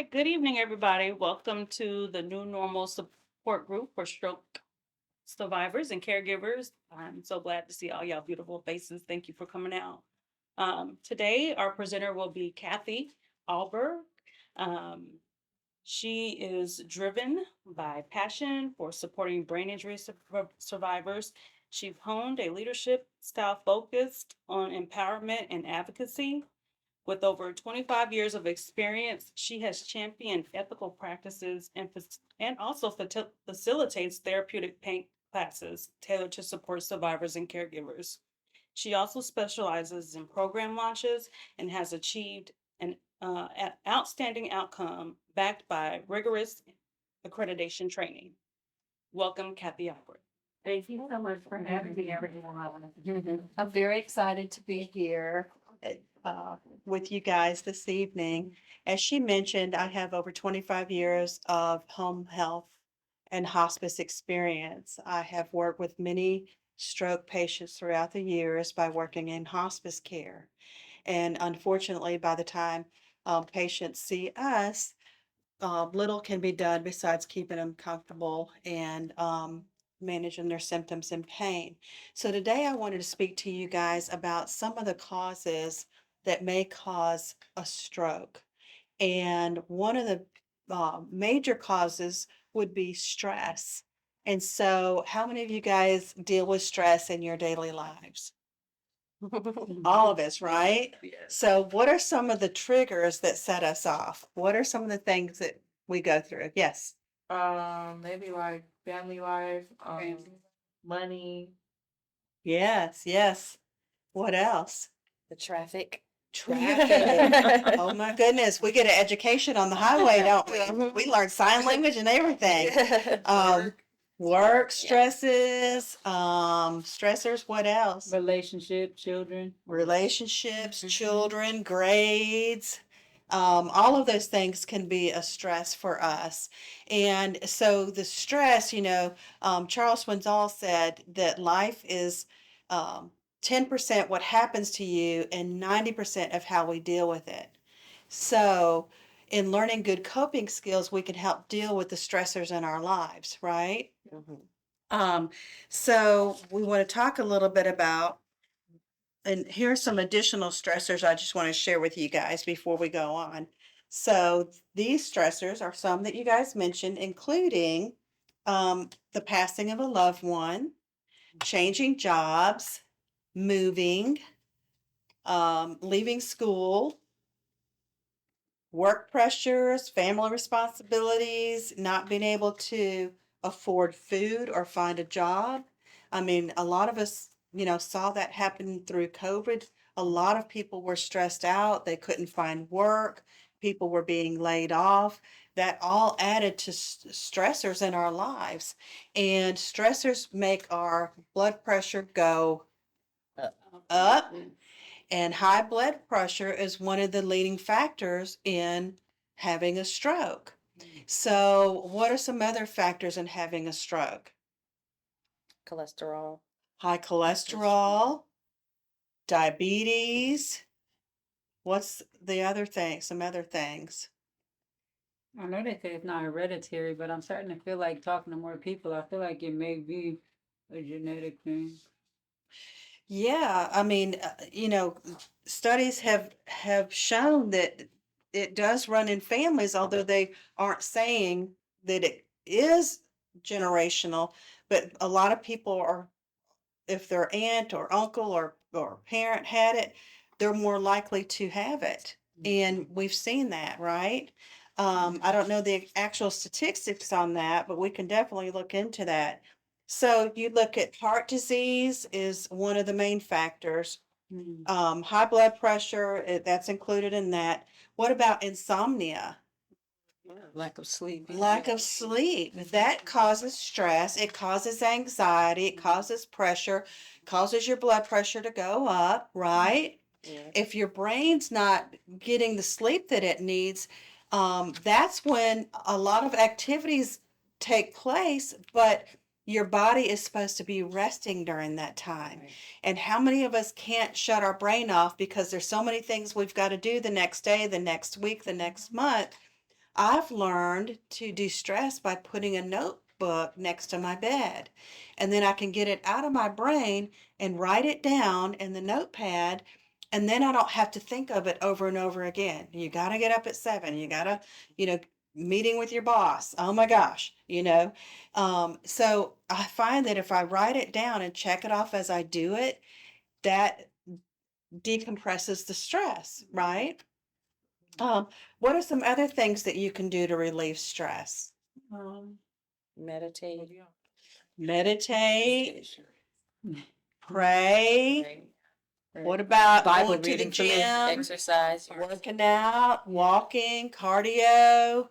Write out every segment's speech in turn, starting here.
right, good evening, everybody. Welcome to the new normal support group for stroke survivors and caregivers. I'm so glad to see all y'all beautiful faces. Thank you for coming out. Today, our presenter will be Kathy Alberg. Um, she is driven by passion for supporting brain injury survivors. She's honed a leadership style focused on empowerment and advocacy. With over 25 years of experience, she has championed ethical practices and also facilitates therapeutic pain classes tailored to support survivors and caregivers. She also specializes in program launches and has achieved an outstanding outcome backed by rigorous accreditation training. Welcome, Kathy Alberg. Thank you so much for having me, everyone. I'm very excited to be here with you guys this evening. As she mentioned, I have over 25 years of home health and hospice experience. I have worked with many stroke patients throughout the years by working in hospice care. And unfortunately, by the time patients see us, little can be done besides keeping them comfortable and managing their symptoms and pain. So today I wanted to speak to you guys about some of the causes that may cause a stroke. And one of the major causes would be stress. And so, how many of you guys deal with stress in your daily lives? All of us, right? Yes. So, what are some of the triggers that set us off? What are some of the things that we go through? Yes. Maybe like family life, money. Yes, yes. What else? The traffic. Traffic. Oh my goodness, we get an education on the highway, don't we? We learn sign language and everything. Um, work stresses, stressors, what else? Relationship, children. Relationships, children, grades, all of those things can be a stress for us. And so the stress, Charles Swindoll said that life is 10% what happens to you and 90% of how we deal with it. So in learning good coping skills, we can help deal with the stressors in our lives, right? Um, so we want to talk a little bit about, and here's some additional stressors I just want to share with you guys before we go on. So these stressors are some that you guys mentioned, including the passing of a loved one, changing jobs, moving, leaving school, work pressures, family responsibilities, not being able to afford food or find a job. I mean, a lot of us, saw that happen through COVID. A lot of people were stressed out. They couldn't find work. People were being laid off. That all added to stressors in our lives. And stressors make our blood pressure go up, and high blood pressure is one of the leading factors in having a stroke. So, what are some other factors in having a stroke? Cholesterol. High cholesterol, diabetes. What's the other thing? Some other things. I know they say it's not hereditary, but I'm starting to feel like talking to more people. I feel like it may be a genetic thing. Yeah, I mean, studies have shown that it does run in families, although they aren't saying that it is generational. But a lot of people are, if their aunt or uncle or parent had it, they're more likely to have it. And we've seen that, right? I don't know the actual statistics on that, but we can definitely look into that. So you look at heart disease is one of the main factors. High blood pressure, that's included in that. What about insomnia? Lack of sleep. Lack of sleep. That causes stress. It causes anxiety. It causes pressure, causes your blood pressure to go up, right? Yeah. If your brain's not getting the sleep that it needs, that's when a lot of activities take place, but your body is supposed to be resting during that time. Right. And how many of us can't shut our brain off because there's so many things we've got to do the next day, the next week, the next month? I've learned to de-stress by putting a notebook next to my bed. And then I can get it out of my brain and write it down in the notepad. And then I don't have to think of it over and over again. You got to get up at 7. You got to, you know, meeting with your boss. Oh my gosh, you know. So I find that if I write it down and check it off as I do it, that decompresses the stress, right? What are some other things that you can do to relieve stress? Um, Meditate. Meditate, pray. What about Bible going to the reading for me, gym, exercise. working out, walking, cardio,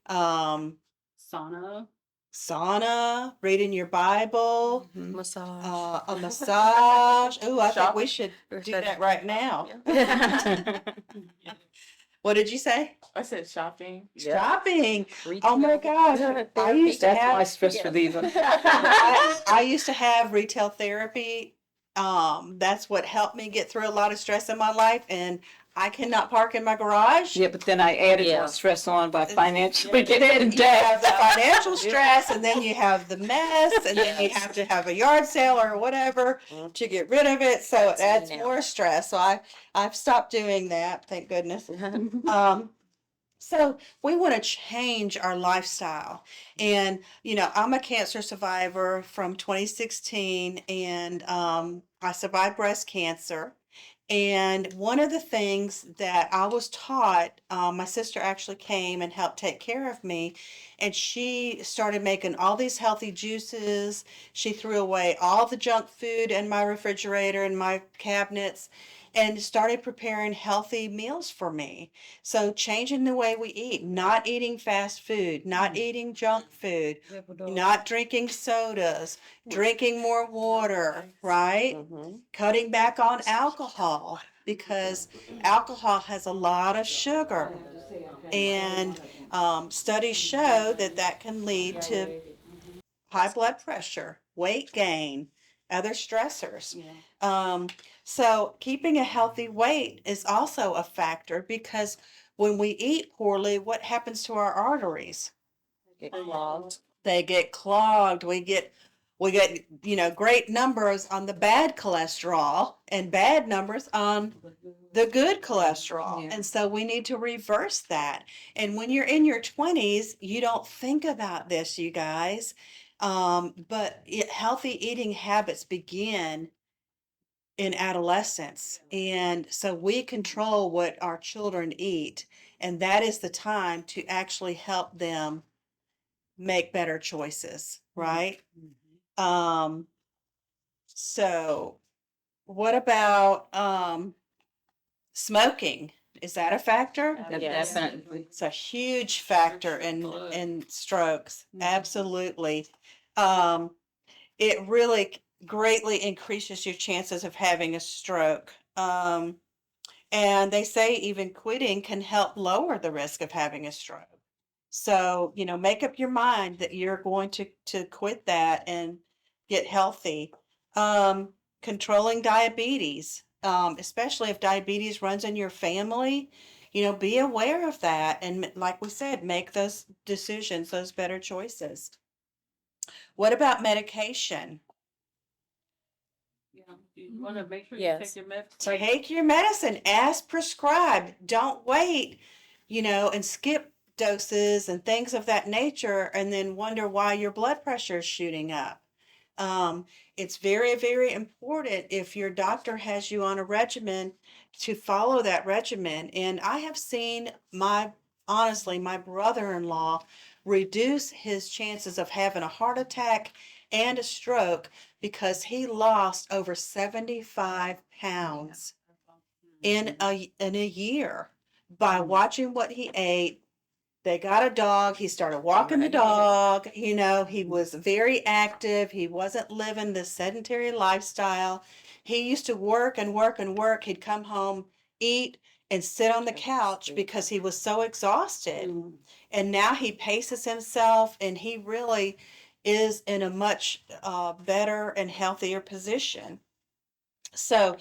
sauna. sauna, reading your Bible, Massage. a massage? Ooh, I think we Shopping. should Or do should- that right now. Yeah. What did you say? I said shopping. Shopping. Oh my gosh. I used to That's have my stress reliever. I used to have retail therapy. That's what helped me get through a lot of stress in my life, and I cannot park in my garage. Yeah, but then I added Yeah. more stress on by financially Then getting you have debt. the financial stress, and then you have the mess, and then you have to have a yard sale or whatever to get rid of it. So it adds Now. more stress. So I've stopped doing that. Thank goodness. So we want to change our lifestyle. And, you know, I'm a cancer survivor from 2016, and I survived breast cancer. And one of the things that I was taught, my sister actually came and helped take care of me, and she started making all these healthy juices. She threw away all the junk food in my refrigerator and my cabinets and started preparing healthy meals for me. So changing the way we eat, not eating fast food, not eating junk food, not drinking sodas, drinking more water, right? Cutting back on alcohol because alcohol has a lot of sugar. And studies show that that can lead to high blood pressure, weight gain, other stressors. So keeping a healthy weight is also a factor because when we eat poorly, what happens to our arteries? Get clogged. They get clogged. We get, you know, great numbers on the bad cholesterol and bad numbers on the good cholesterol. Yeah. And so we need to reverse that. And when you're in your 20s, you don't think about this, you guys. But healthy eating habits begin in adolescence. And so we control what our children eat. And that is the time to actually help them make better choices, right? So what about smoking? Is that a factor? Yes. Definitely. It's a huge factor in strokes. Absolutely. It really greatly increases your chances of having a stroke. And they say even quitting can help lower the risk of having a stroke. So, you know, make up your mind that you're going to quit that and get healthy. Controlling diabetes, especially if diabetes runs in your family, you know, be aware of that. And like we said, make those decisions, those better choices. What about medication? Yeah, you want to make sure you Yes. take your meds. Take your medicine as prescribed. Don't wait, you know, and skip doses and things of that nature and then wonder why your blood pressure is shooting up. It's very, very important if your doctor has you on a regimen to follow that regimen. And I have seen honestly, my brother-in-law reduce his chances of having a heart attack and a stroke because he lost over 75 pounds in a year by watching what he ate. They got a dog. He started walking the dog. You know, he was very active. He wasn't living this sedentary lifestyle. He used to work and work and work. He'd come home, eat, and sit on the couch because he was so exhausted. And now he paces himself and he really is in a much better and healthier position. So,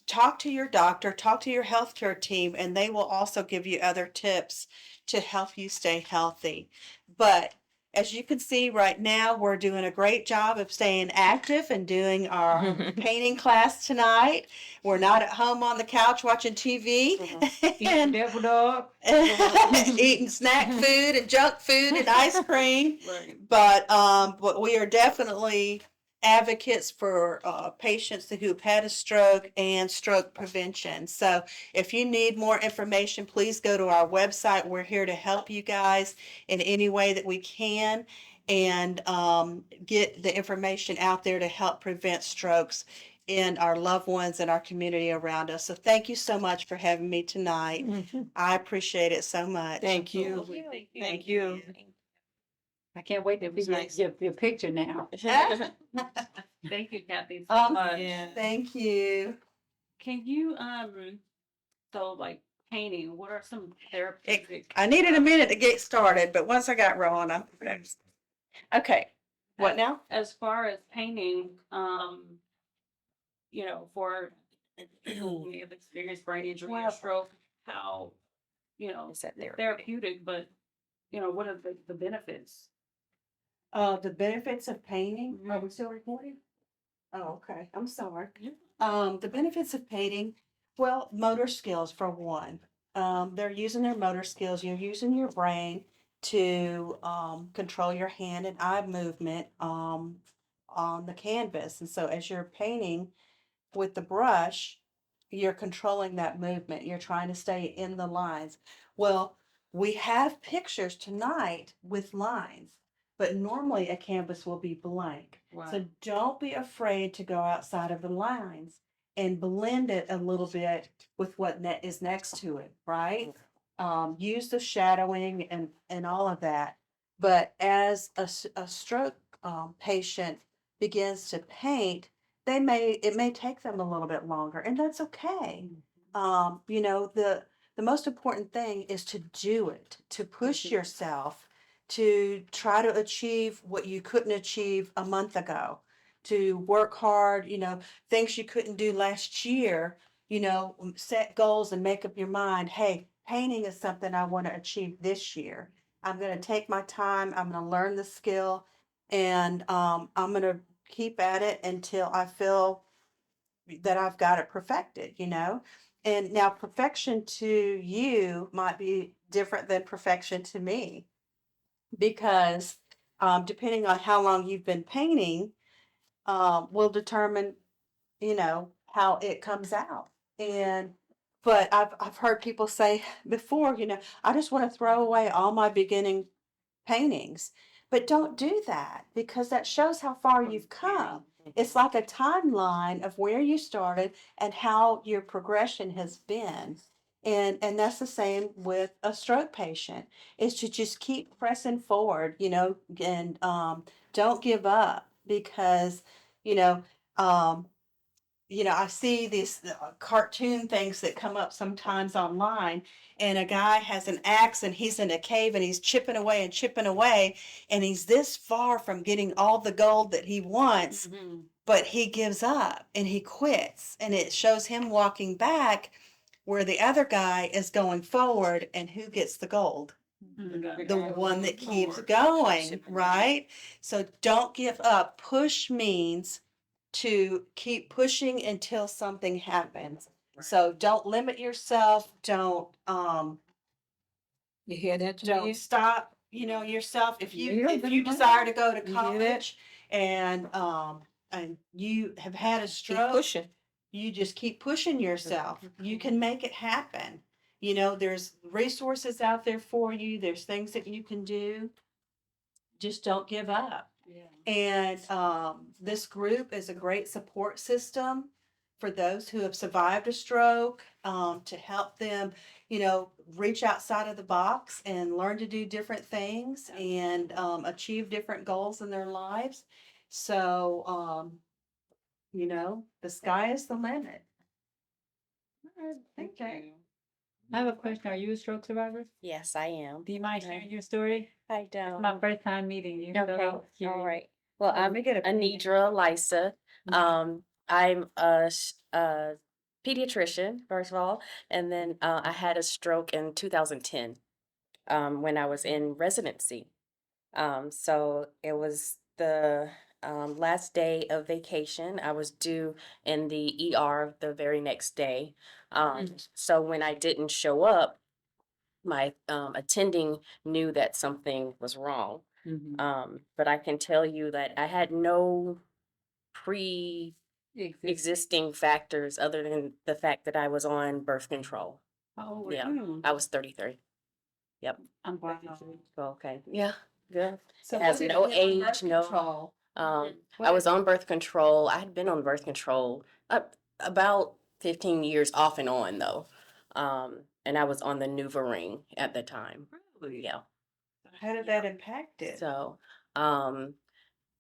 talk to your doctor, talk to your healthcare team, and they will also give you other tips to help you stay healthy. But as you can see right now, we're doing a great job of staying active and doing our painting class tonight. We're not at home on the couch watching TV Eat and devil dog. eating snack food and junk food and ice cream. Right. But we are definitely advocates for patients who've had a stroke and stroke prevention. So if you need more information, please go to our website. We're here to help you guys in any way that we can and get the information out there to help prevent strokes in our loved ones and our community around us. So thank you so much for having me tonight. I appreciate it so much. Thank you. Absolutely. Thank you. I can't wait to was see nice. your picture now. Thank you, Kathy, so Um, much. Yeah. Thank you. Can you so like painting, what are some therapeutic I needed a minute to get started, but once I got rolling, I'm fixed. Okay. What now? as far as painting, for people who may have experienced brain injury or Well- stroke, how, Is that it's therapeutic? therapeutic, but what are the benefits? The benefits of painting. Are we still recording? Oh, okay. I'm sorry. The benefits of painting, well, motor skills for one. They're using their motor skills. You're using your brain to control your hand and eye movement on the canvas. And so as you're painting with the brush, you're controlling that movement. You're trying to stay in the lines. Well, we have pictures tonight with lines, but normally a canvas will be blank. So don't be afraid to go outside of the lines and blend it a little bit with what is next to it, right? Use the shadowing and all of that. But as a stroke patient begins to paint, it may take them a little bit longer, and that's okay. The most important thing is to do it, to push yourself, to try to achieve what you couldn't achieve a month ago, to work hard, things you couldn't do last year, set goals and make up your mind, hey, painting is something I want to achieve this year. I'm going to take my time, I'm going to learn the skill, and I'm going to keep at it until I feel that I've got it perfected. And now perfection to you might be different than perfection to me because depending on how long you've been painting, will determine, how it comes out. But I've heard people say before, I just want to throw away all my beginning paintings. But don't do that because that shows how far you've come. It's like a timeline of where you started and how your progression has been. And that's the same with a stroke patient, is to just keep pressing forward, and don't give up because, you know, um, I see these cartoon things that come up sometimes online, and a guy has an axe and he's in a cave and he's chipping away, and he's this far from getting all the gold that he wants, but he gives up and he quits. And it shows him walking back where the other guy is going forward, and who gets the gold? The one that keeps going, right? So don't give up. Push means to keep pushing until something happens. So don't limit yourself. You hear that? Don't stop, yourself. If you desire to go to You hear that? college and you have had a Keep stroke, pushing. you just keep pushing yourself. You can make it happen. There's resources out there for you. There's things that you can do. Just don't give up. And this group is a great support system for those who have survived a stroke, to help them, reach outside of the box and learn to do different things and achieve different goals in their lives. So, the sky is the limit. Thank you. I have a question. Are you a stroke survivor? Yes, I am. Do you mind sharing your story? I It's don't. my first time meeting you. so Okay, I'll hear all you. right. Well, Let I'm me get a pen. Anidra Lysa. I'm a pediatrician, first of all, and then I had a stroke in 2010 when I was in residency. So it was the last day of vacation. I was due in the ER the very next day. So when I didn't show up, my attending knew that something was wrong. Mhm. But I can tell you that I had no Exist. existing factors other than the fact that I was on birth control. How old were Yeah, you? I was 33. Yep. I'm Wow. 33. Okay. Yeah. Good. So It has what did no you get on age, birth no. control? I was on birth control. I had been on birth control about 15 years off and on though. And I was on the NuvaRing at the time. Really? Yeah. How did that impact it? So, um,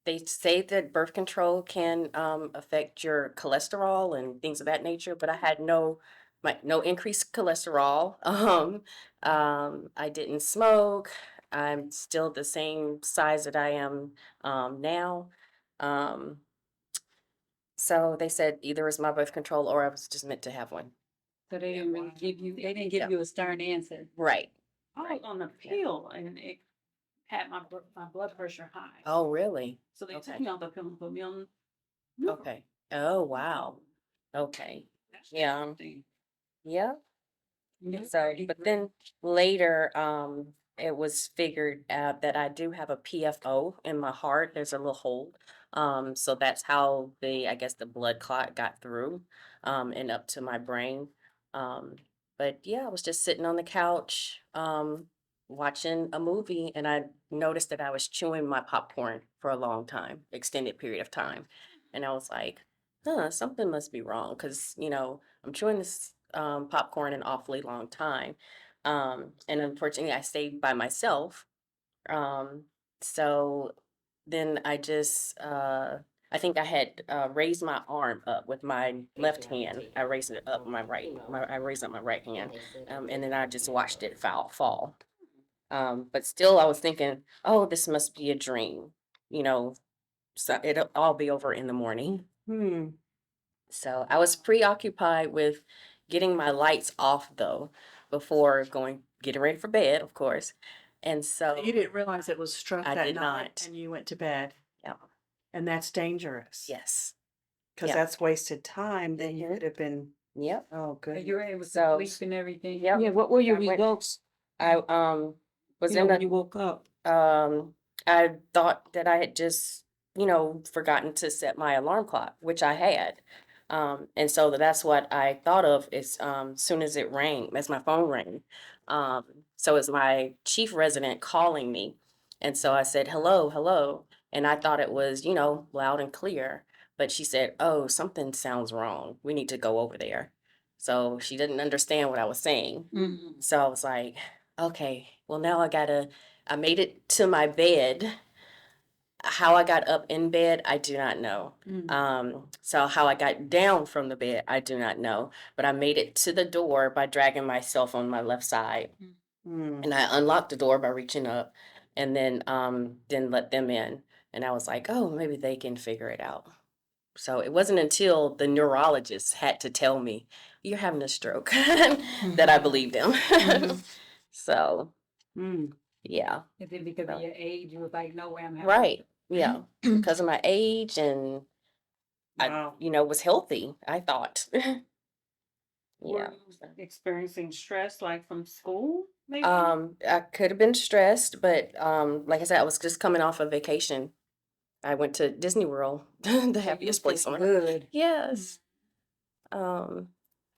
they say that birth control can affect your cholesterol and things of that nature, but I had no increased cholesterol. I didn't smoke. I'm still the same size that I am now. Um, so they said either it was my birth control or I was just meant to have one. So they didn't really give you. They didn't give Yeah. you a stern answer. Right. I was on a pill and it had my blood pressure high. Oh, really? So they took Okay. me off the pill and put me on Nuvaring. Okay. Oh, wow. Okay. That's Yeah. interesting. Yeah. Yeah. So, but then later, it was figured out that I do have a PFO in my heart. There's a little hole. So that's how I guess the blood clot got through, and up to my brain. Um, but yeah, I was just sitting on the couch, watching a movie, and I noticed that I was chewing my popcorn for a long time, extended period of time. And I was like, something must be wrong because, I'm chewing this popcorn an awfully long time. And unfortunately, I stayed by myself. Um, so then I think I had raised my arm up with my left hand. I raised it up I raised up my right hand. And then I just watched it fall. But still, I was thinking, oh, this must be a dream, you know, so it'll all be over in the morning. Hmm. So I was preoccupied with getting my lights off though, before getting ready for bed, of course. And so You didn't realize it was struck I that did night not. and you went to bed. Yeah. And that's dangerous. Yes. Because Yeah. that's wasted time that you Mhm. could have been, Yep. oh, But good. you were able to So- sleep and everything. Yep. Yeah, what were your I went- results? I was in When you woke up? I thought that I had just, forgotten to set my alarm clock, which I had. And so that's what I thought of is soon as it rang, as my phone rang. So it's my chief resident calling me. And so I said, hello, hello. And I thought it was, loud and clear. But she said, oh, something sounds wrong. We need to go over there. So she didn't understand what I was saying. Mhm. So I was like, okay, well, now I made it to my bed. How I got up in bed, I do not know. So how I got down from the bed, I do not know. But I made it to the door by dragging myself on my left side. Hmm. And I unlocked the door by reaching up and then let them in. And I was like, oh, maybe they can figure it out. So it wasn't until the neurologist had to tell me, you're having a stroke, that I believed him. So, Hmm. yeah. Is it because of your age? You was like, no way, I'm having. Right. Yeah. Because of my age and Wow. I, was healthy, I thought. Were Yeah. you experiencing stress like from school, maybe? I could have been stressed, but like I said, I was just coming off of vacation. I went to Disney World, the happiest place on earth. Good. Yes.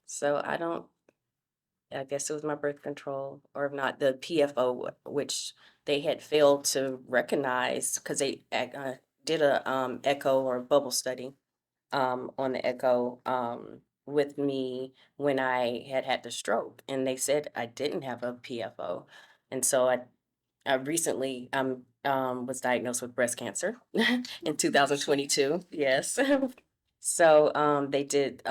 So I guess it was my birth control, or if not the PFO, which they had failed to recognize because they did a echo or bubble study on the echo with me when I had the stroke, and they said I didn't have a PFO, and so I recently was diagnosed with breast cancer in 2022. Yes. So they did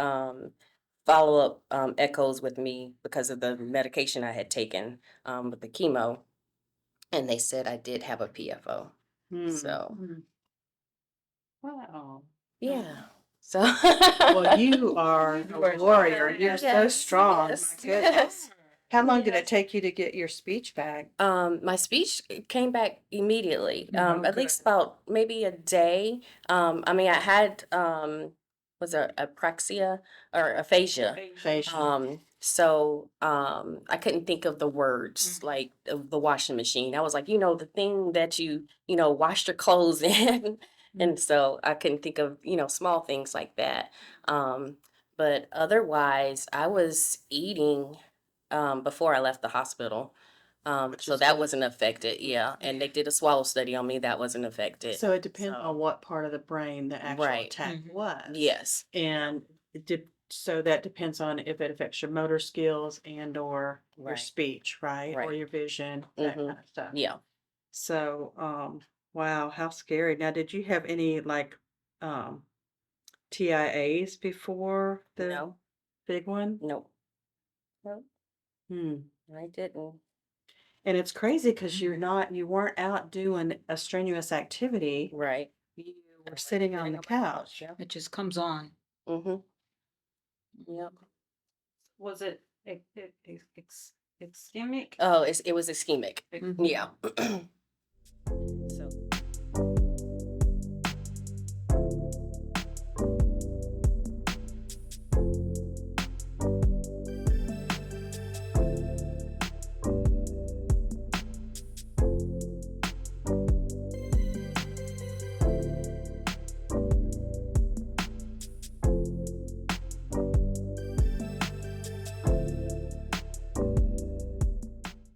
follow-up echoes with me because of the medication I had taken with the chemo, and they said I did have a PFO. Hmm. So Mhm. Wow. yeah. So. Well, you are You are a warrior. strong. You're so Yes, strong. yes. My goodness. How long did it take you to get your speech back? My speech came back immediately. Oh, At least about maybe a day. I mean, I had was a apraxia or aphasia. Facial. I couldn't think of the words like of the washing machine. I was like, the thing that you washed your clothes in. And so I couldn't think of, small things like that. But otherwise, I was eating before I left the hospital. Which So is that good. wasn't affected. Yeah. And they did a swallow study on me. That wasn't affected. So it depends So- on what part of the brain the actual Right. attack was. Yes. And so that depends on if it affects your motor skills and or your Right. speech, right? Or Right. your vision, that Mhm. kind of stuff. Yeah. So, wow, how scary. Now, did you have any like um TIAs before the No. big one? Nope. Nope. Hmm. I didn't. And it's crazy because you weren't out doing a strenuous activity. Right. You were sitting on the couch. Yeah. It just comes on. Mhm. Yep. Was it ischemic? Oh, it was ischemic. Mhm. Yeah.